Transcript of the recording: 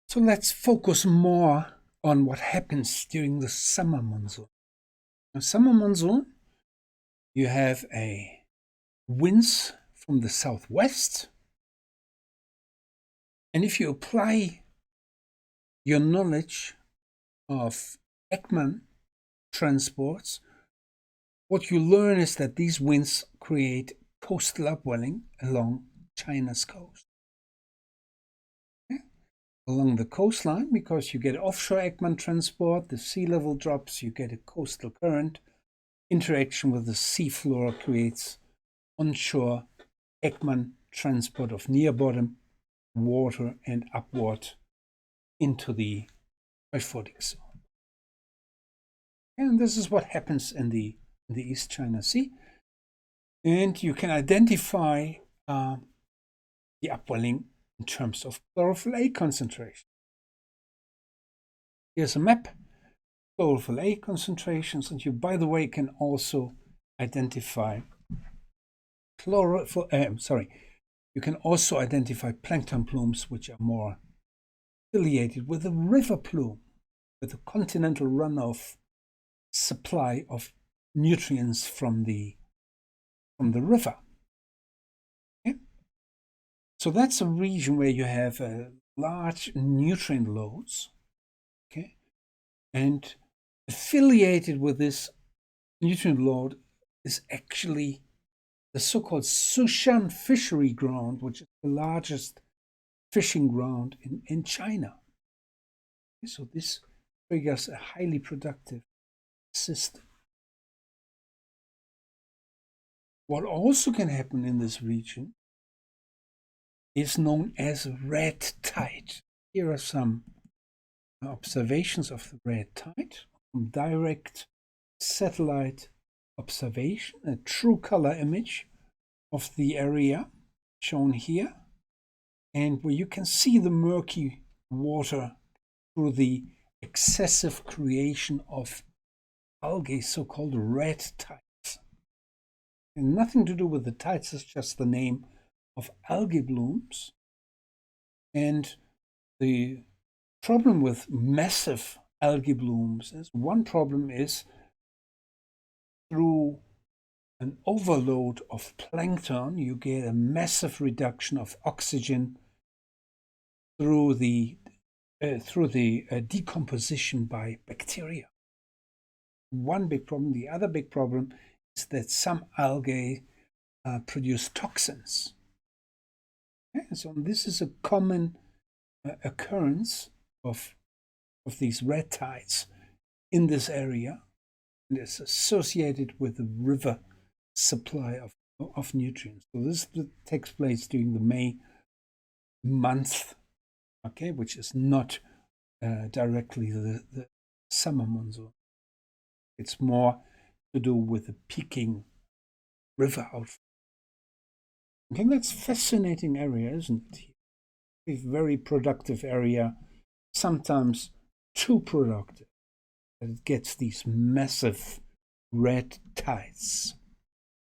So let's focus more on what happens during the summer monsoon. Now, summer monsoon, you have a winds from the southwest. And if you apply your knowledge of Ekman transports, what you learn is that these winds create coastal upwelling along China's coast. Along the coastline, because you get offshore Ekman transport, the sea level drops, you get a coastal current. Interaction with the seafloor creates onshore Ekman transport of near bottom water and upward into the freshwater zone. And this is what happens in the East China Sea. And you can identify the upwelling in terms of chlorophyll A concentration. Here's a map, chlorophyll A concentrations, and you, by the way, can also identify you can also identify plankton plumes, which are more affiliated with the river plume, with the continental runoff supply of nutrients from the river. Okay? So that's a region where you have large nutrient loads, okay, and affiliated with this nutrient load is actually the so-called Sushan fishery ground, which is the largest fishing ground in China. Okay, so this triggers a highly productive system. What also can happen in this region is known as red tide. Here are some observations of the red tide from direct satellite observation, a true color image of the area shown here, and where you can see the murky water through the excessive creation of algae, so-called red tides. And nothing to do with the tides, it's just the name of algae blooms. And the problem with massive algae blooms is one problem is through an overload of plankton, you get a massive reduction of oxygen through the decomposition by bacteria. One big problem. The other big problem is that some algae produce toxins. Okay? So this is a common occurrence of these red tides in this area, and it's associated with the river supply of nutrients. So this takes place during the May month, okay, which is not directly the summer monsoon. It's more to do with the peaking river outflow. Okay, that's fascinating area, isn't it? A very productive area, sometimes too productive, that it gets these massive red tides.